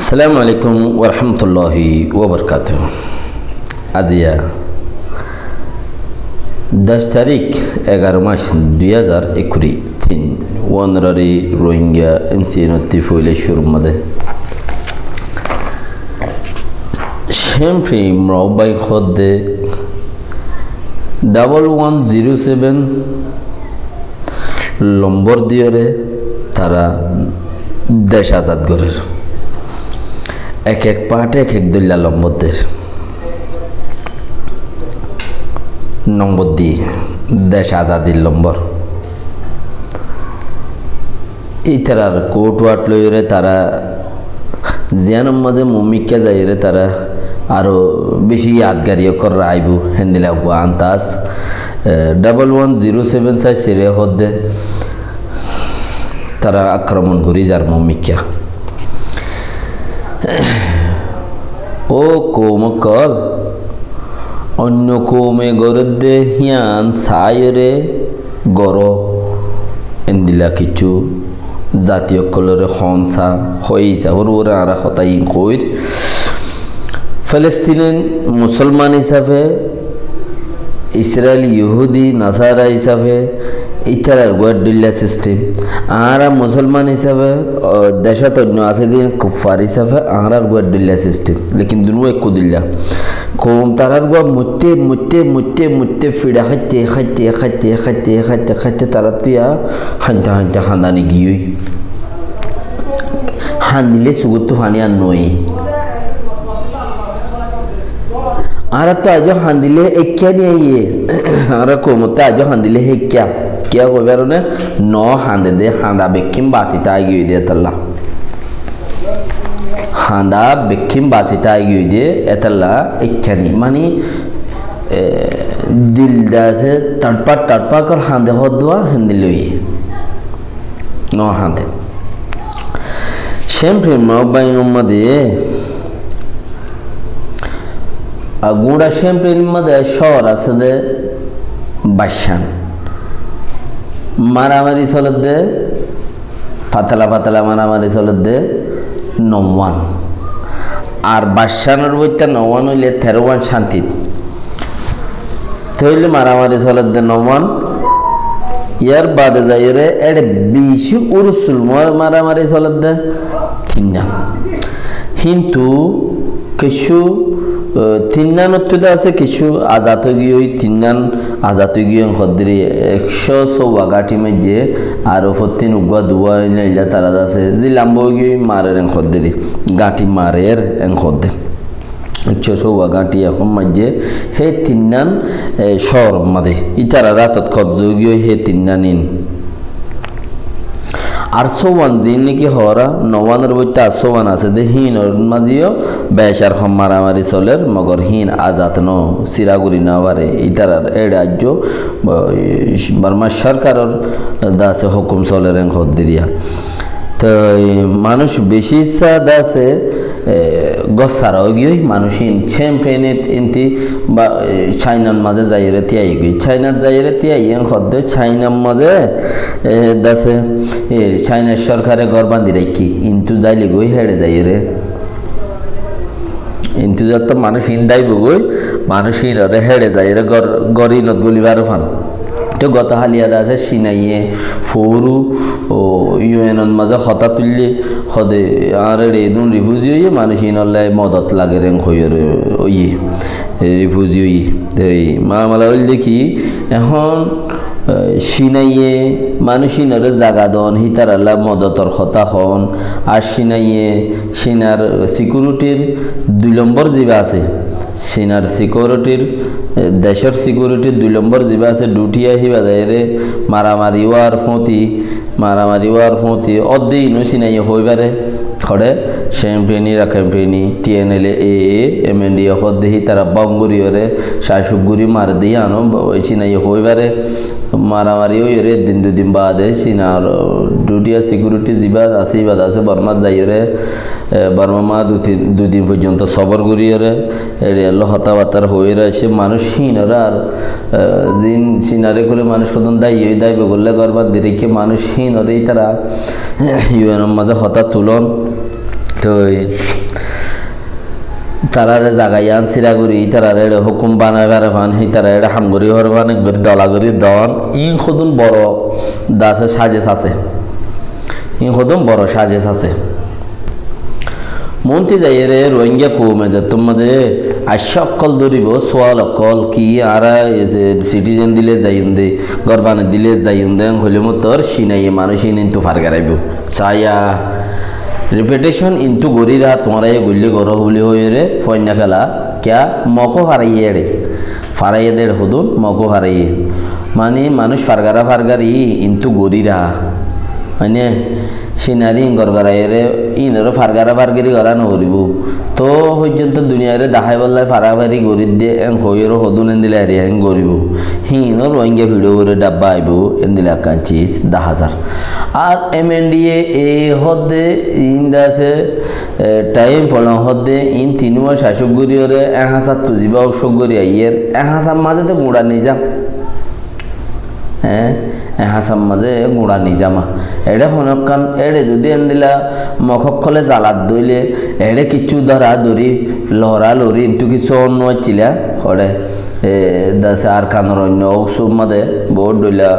আসসালামু আলাইকুম ওরহমতুল্লাহি ওবরকাতুহ। আজিয়া 10 তারিখ 11 মাস 2023 ওয়ানরারি রোহিঙ্গা এমসি নতি ফইলে শুরুমদে শেমফি মরাবাই খদে 1107 নম্বর দিয়রে তারা দেশ আজাদ গরের এক এক পাটে এক এক দল্লা লম্বদের নম্বর দিয়ে দেশ আজাদির নম্বর ইতারার কোট ওয়াট লইরে তারা জিয়ানম মাঝে মুমিকা যাইরে তারা আরো বেশি ইয়াদগারিও কর আইবু হেন্দিলা আন্তাস 1107 সাই সিরে হদে তারা আক্রমণ করি যার মুমিকা ও কোমকল অন্য কোমে গরদে হিয়ান সায়রে গর এন্দিলা কিছু জাতীয় কলরে হনসা হইসা ওরা আরা হতাই কইর ফিলিস্তিনের মুসলমান হিসাবে ইসরায়েল ইহুদি নাসারা হিসাবে ইতারার গোয়াডিল্লা সিস্টেম আর মুসলমান হিসাবে দেশত অন্য আছে দিন কুফার হিসাবে আর গোয়াডিল্লা সিস্টেম লেকিন দুনো এক দিল্লা কম তারার গোয়া মুতে মুতে মুতে মুতে ফিডা খাইতে খাইতে খাইতে খাইতে খাইতে খাইতে তারা তুইয়া হান্তা হান্তা হান্দানি গিয়ে হান্দিলে সুগুত ফানি আর নয় আর তো আজ হান্দিলে এক্যা নিয়ে আর কমতে আজ হান্দিলে হেক্যা क्या को बेरो ने नौ हांदे दे हांदा बेकिम बासिता आगी दे तल्ला हांदा बेकिम बासिता आगी दे एतल्ला इच्छानी मानी दिल दासे तड़पा कर हांदे हो दुआ हिंदिलोई नौ हांदे शेम्प्रे मौबाई उम्मदे अगुड़ा शेम्प्रे उम्मदे शौर असदे बाशान মারামারি চলত দে পাতলা পাতলা মারামারি চলত দে নওয়ান আর বাদশানোর বইটা নওয়ান হইলে 13 শান্তি তইলে মারামারি চলত দে নওয়ান ইয়ার বাদে যাইরে এড়ে বেশি উরসুল মারামারি চলত দে তিননা কিন্তু কিছু তিননান অত্যুদা আছে কিছু আজাত গিয়ে ওই তিননান আজাত গিয়ে খদ্রি 100 গাটি মধ্যে আর ফতিন উগা দুয়া ইলা তারা আছে যে লাম্বো গিয়ে মারের খদ্রি গাটি মারের খদ্দে 100 গাটি এখন মধ্যে হে তিননান শহর মধ্যে ইতারা রাতত কবজ গিয়ে হে তিননানিন আর সোয়ান জিন নাকি হরা নওয়ানের বইতে সোয়ান আছে দে হিন মাজিও বেশার হম মারামারি চলের মগর হিন আজাত ন সিরাগুড়ি না বারে ইতারার এ রাজ্য বার্মা সরকারের দাসে হুকুম চলের খদ্দিরিয়া তো মানুষ বেশি ইচ্ছা দাসে গসারাও গিয়ে মানুষিন চ্যাম্পিয়নেট ইনতি বা চাইনার মাঝে যাইরে তিয়াই গই চাইনার যাইরে তিয়াই খদ্দে চাইনার মাঝে দাসে চাইনার সরকারে ঘর বান্ধি রাখি ইন্তু যাইলে গই হেড়ে যাইরে ইন্তু যত মানুষ ইন্দাইব গই মানুষিন হেড়ে যাইরে গরিনত গলিবার ফান তো গত হালিয়া আছে সিনাইয়ে ফৌরু ও ইউএনন মাঝে হতা তুললে হদে আর রেদুন রিফিউজি হইয়ে মানুষ ইনলে মদত লাগে রেং হইয়ের ওইয়ে রিফিউজি হইয়ে এই মামালা হইল দেখি এখন সিনাইয়ে মানুষ ইনরে জাগা দন হিতার আল্লাহ মদতর হতা হন আর সিনাইয়ে সিনার সিকিউরিটির 2 নম্বর জিবা আছে সিনার সিকিউরিটির দেশের সিকিউরিটির 2 নম্বর জিবা আছে ডিউটি আহিবা যায়রে মারামারি ওয়ার ফতি অদ্দি নসিনাই হইবারে খড়ে শেম্পেনি রাখেম্পেনি টিএনএলএ এমএনডি হদ্দেহি তারা বমগুড়িওরে শাশুগুড়ি মার দিয়ে আনো চিনাই হইবারে মারামারি হইরে দিন 2 দিন বাদে সিনার ডিউটিয়া সিকিউরিটি জিবা আছে বর্মা যাইরে বর্মা মা 2 দিন পর্যন্ত সবর গুড়িওরে এলো হতাবাতার হইরে সে মানুষ হিনরা আর জিন সিনারে করে মানুষ কত দায়ী বগলে গরবার দিকে মানুষ হিনরেই তারা ইউএন মাঝে হতা তুলন তো তারারে জাগাইয়ান সিরাগুড়ি তারারে হুকুম বানায় বারে ফান হি তারা এটা হামগুড়ি হর ফান দলাগুড়ি দন ইন খুদুন বড় দাসে সাজেস আছে ইন খুদুন বড় সাজেস আছে মন্ত্রী যাই রে রোহিঙ্গা কমে যে তোমাদের আশাকল ধরিব সোয়াল অকল কি আর সিটিজেন দিলে যাইন দে গরবানে দিলে যাইন দে হলে তোর সিনাই মানুষ ইন্তু ফার গারাইব চায়া রিপিটেশন ইন্তু গরিরা তোমার গল্লি গর বলি হয়ে রে ফয়না খেলা ক্যা মকো ফারাইয়ে রে ফারাইয়ে দে হুদুন মকো ফারাইয়ে মানে মানুষ ফারগারি ইন্তু গরিরা মানে সিনারি গরগরাই রে ইনরো ফারগারি গড়া নকরিব তো পর্যন্ত দুনিয়ারে দেখাই বললে ফারাফারি গরিব দিয়ে হইরো হদুন এন দিলে আরে গরিব হিনো রোহিঙ্গা ভিডিও করে ডাব্বা আইব এন দিলে আকান চিজ 10,000 আর MNDA এই হদে ইন্দাসে টাইম পড়া হদে ইন 3 মাস শাসক গরিয়রে 1000 তুজিবা অসক গরি আইয়ের 1000 মাঝে তো গুড়া নিয়ে যা হ্যাঁ হাসাম মাঝে গুড়া নিজামা এড়ে হনকান এড়ে যদি এন দিলা মখলে জালাত দইলে এড়ে কিছু ধরা ধরি লহরা লরি কিন্তু কিছু অন্য চিলা হরে দাসে আর কানোর অন্য ঔষধ মাঝে বহুত দইলা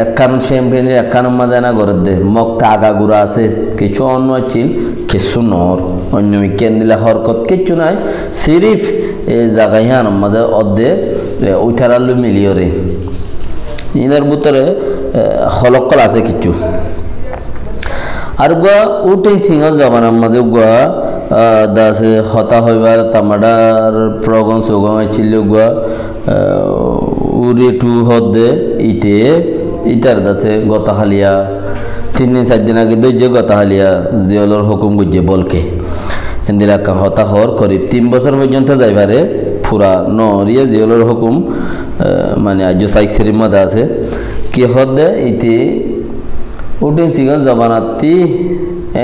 এক কান শ্যাম্পেনের এক কান মাঝে না ঘরের দে মগটা আগা গুড়া আছে কিছু অন্য চিল কিছু নর অন্য কেন দিলা হরকত কিছু নাই সিরিফ জায়গায় হান মাঝে অর্ধে উঠারালু মিলিয়রে ইনার ভিতরে হলকল আছে কিছু আর গুয়া উঠেই সিংহ জবানার মাঝে গুয়া দাসে হতা হইবার তামাডার প্রগম সুগম ছিল গুয়া উড়ে টু হদে ইটার দাসে গতহালিয়া 3-4 দিন আগে দইজে গতহালিয়া জিয়লর হুকুম গুজে বলকে এন্দিলাকা হতা হর করিব 3 বছর পর্যন্ত যাইবারে পুরা নরিয়া জিয়লর হুকুম মানে আজ সাইক্সের মধ্যে আছে কি হদে ইতি উঠিন সিগন জবানাতি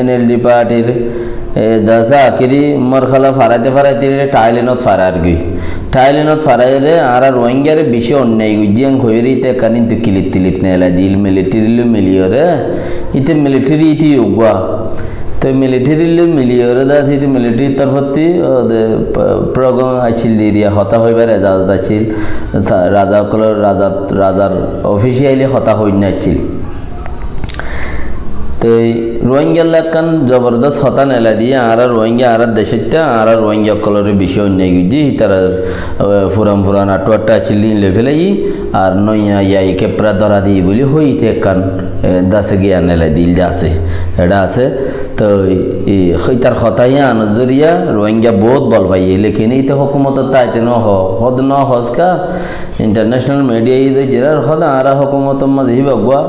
NLD পার্টির দাসা আকিরি মরখালা ফারাইতে টাইলেনত ফারার গই টাইলেনত ফারাইরে আর রোহিঙ্গার বেশি অন্যায় গুজিয়াং হইরিতে কানিন্তু কিলিট নেলা দিল মিলিটারিলো মিলিয়রে ইতে মিলিটারি ইতি উগা তো মিলিটারিলো মিলিয়রে দাস ইতি মিলিটারি তরফতি প্রোগ্রাম আছিল এরিয়া হতা হইবার এজাজত আছিল রাজার অফিসিয়ালি হতা হই না আছিল তো রোহিঙ্গা লাকান জবরদস্ত হতা নেলা দিয়ে আর রোহিঙ্গা আর দেশটা আর রোহিঙ্গা কলরের বিষয় অন্যায় গুজি তারা ফুরান আটুয়াটা চিল্লি লেভেলাই আর নইয়া ইয়াই কেপরা ধরা দিই বলি হইতে কান দাসে গিয়া নেলা দিল আছে এটা আছে তো তার হতাইয়া নজরিয়া রোহিঙ্গা বহুত বল পাই লেকিন এইতে হুকুমত তাইতে হদ ন হসকা ইন্টারন্যাশনাল মিডিয়া ইদে জেরার হদ আর হুকুমত মাঝে হিবাগুয়া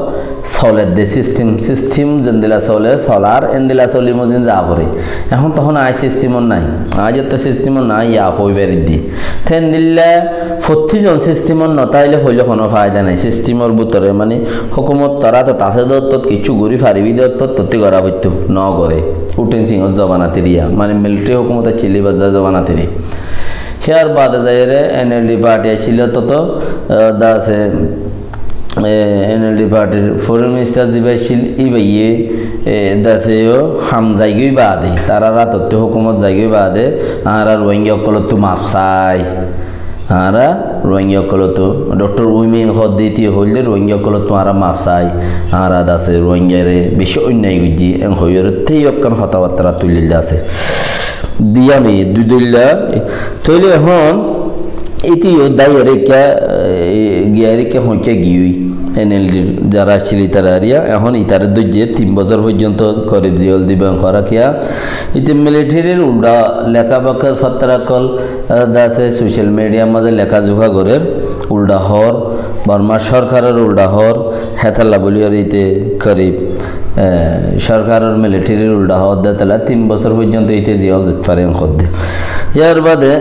চলে দে সিস্টেম যেদিলা চলে চলার এনদিলা চলি মজিন যা পড়ে এখন তখন আই সিস্টেমর নাই আজ তো সিস্টেমর নাই ইয়া হইবার দি ঠেন দিল্লা 40 জন সিস্টেমর নতাইলে হইলে কোনো ফায়দা নাই সিস্টেমর ভিতরে মানে হুকুমত তারা তো তাসে দত্ত কিছু গরি ফারিবি দত্ত তত্তি করা হইতো ন করে উঠেন সিংহ জবানাতে রিয়া মানে মিলিটারি হুকুমত চিলি বাজা জবানাতে রি হেয়ার বাদে যাইরে NLD পার্টি ছিল তত দাসে NLD পার্টির ফরেন মিনিস্টার জিবাইছিল ইবাইয়ে দাসেও হাম জায়গায় বাদে তারা তথ্য হুকুমত জায়গায় বাদে আর রোহিঙ্গা কলত তো মাফ চাই আর রোহিঙ্গা কলত ডক্টর উইমেন হদ দিতে হইলে রোহিঙ্গা কলত তো আর মাফ চাই আর দাসে রোহিঙ্গারে বেশি অন্যায় গুজি হইরে তেই অকান কথাবার্তা তুলিল আছে দিয়া নেই দুই দইলা তৈলে এখন এটিও দায়রে গিয়ারে কে হইকে গিয়ে NLD যারা ছিল তারা এখন ইতারে দইজে 3 বছর পর্যন্ত করে জিয়ল দিবেন করা কিয়া ইতে মিলিটারির উল্টা লেখাপড়া ফতরাকল দাসে সোশ্যাল মিডিয়া মাঝে লেখাজোখা করে উল্টা হর বর্মা সরকারের উল্টা হর হেতালা বলিয়ার ইতে করিব সরকারের মিলিটারির উল্টা হর দে তাহলে 3 বছর পর্যন্ত ইতে জিয়ল দিতে পারেন খদ্দে ইয়ার বাদে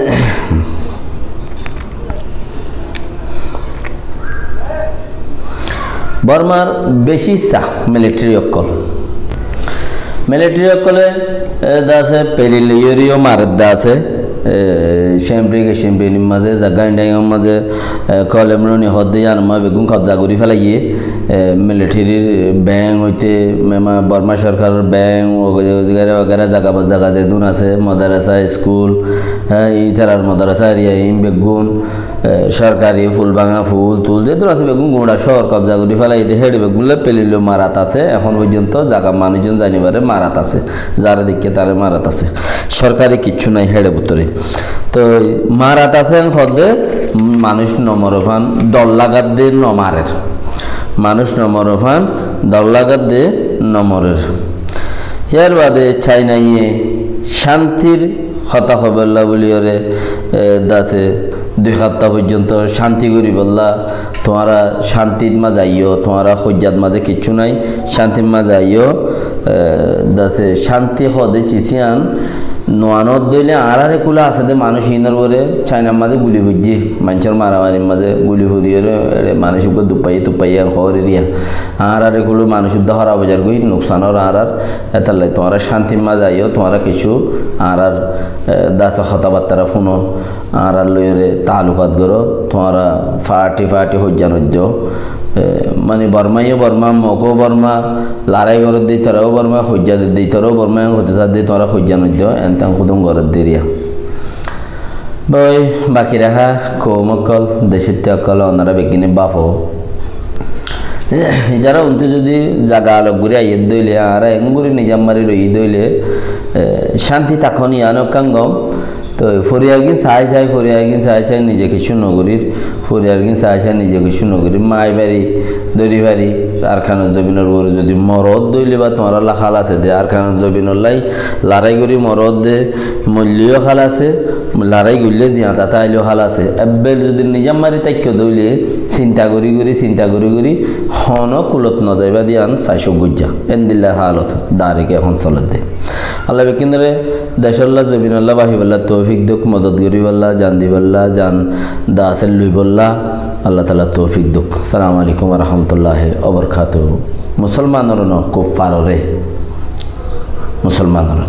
বর্মার বেশি চাহ মিলিটারি অকলে দাসে পেলিলিয়রিও মারদ দাসে শ্যাম্পেনির মাঝে জাগাইন্ডাইয়ের মাঝে কলেমরনি হদ্দে আনমা বেগুন কবজা করি ফেলাইয়ে মিলিটারির ব্যাংক হইতে বর্মা সরকারের ব্যাংক ওগারা জায়গা যে দুন আছে মাদ্রাসা স্কুল এই তারার মাদ্রাসা এরিয়া বেগুন সরকারি ফুল ভাঙা ফুল তুল যে দূর আছে বেগুন গোড়া শহর কবজা করি ফেলাই হেড বেগুনলে পেলিল মারাত আছে এখন পর্যন্ত জায়গা মানুষজন জানিবারে মারাত আছে যারা দেখে তারা মারাত আছে সরকারি কিচ্ছু নাই হেডে ভিতরে তো মারাত আছে হদে মানুষ নমরফান দল্লাগাত দিয়ে নমারের মানুষ নমরফান দল্লাগাত দিয়ে নমরের ইয়ার বাদে চাইনাইয়ে শান্তির কথা খবরলা বলি ওরে দাসে 2 সপ্তাহ পর্যন্ত শান্তি করি বললা তোমারা শান্তির মা যাইও তোমারা হজ্জাত মাঝে কিচ্ছু নাই শান্তির মা যাইও দাসে শান্তি হদে চিসিয়ান নোয়ানত দইলে আরে কুলা আছে দে মানুষ ইনার বলে চাইনার মাঝে গুলি হজ্জি মানুষের মারামারির মাঝে গুলি হরিয়ে মানুষ দুপাইয়া হরে দিয়া আরে কুলো মানুষ হরা বাজার গই নোকসানর এতার লাই তোমারা শান্তির মা যাইও তোমারা কিছু দাসা কথাবার্তা শুনো লইরে তালুকাত করো তোমারা ফাটি হজ্জান দিও মানে বর্মাইও বর্মা মগো বর্মা লড়াই ঘরত দিই তোরাও বর্মা হজ্জা দিই তোরাও বর্মা হতে চার দিই তোরা হজ্জা নদ্য এনতাম কুদুম ঘরত দিরিয়া বই বাকি রাখা কৌমকল দেশের অকল ওনারা বেগিনে বাপো যারা উনতে যদি জাগা আলোক ঘুরে আইয়ের দইলে আর এঙ্গুরি নিজাম মারি রই দইলে শান্তি তখনই আনকাঙ্গম তো ফরিয়ারগিন চাই নিজে কিছু নগরীর ফরিয়ারগিন চাই নিজে কিছু নগরীর মাই বাড়ি দড়ি বাড়ি আরখানোর জমিনের ওর যদি মরদ দইলে বা তোমার খাল আছে দে আরখানোর জমিনের লাই লড়াই করি মরদ দে মূল্যও খাল আছে লড়াই করলে জিয়া তাতা আইলেও খাল আছে এবার যদি নিজাম মারি তাইক্য দইলে চিন্তা করি হন কুলত নজাইবা দিয়ান চাইশো গুজ্জা এন দিল্লা হালত দাঁড়িকে এখন চলত দে আল্লাহ বেকিন্দরে দেশাল্লাহ জবিনাল্লাহ বাহিবাল্লাহ তৌফিক দুঃখ মদত গরিবাল্লাহ জান দিবাল্লাহ জান দাসেল লুইবল্লাহ আল্লাহ তালা তৌফিক দুঃখ সালাম আলাইকুম রহমতুল্লাহ অবরকাত মুসলমানর ন কুফাররে মুসলমানর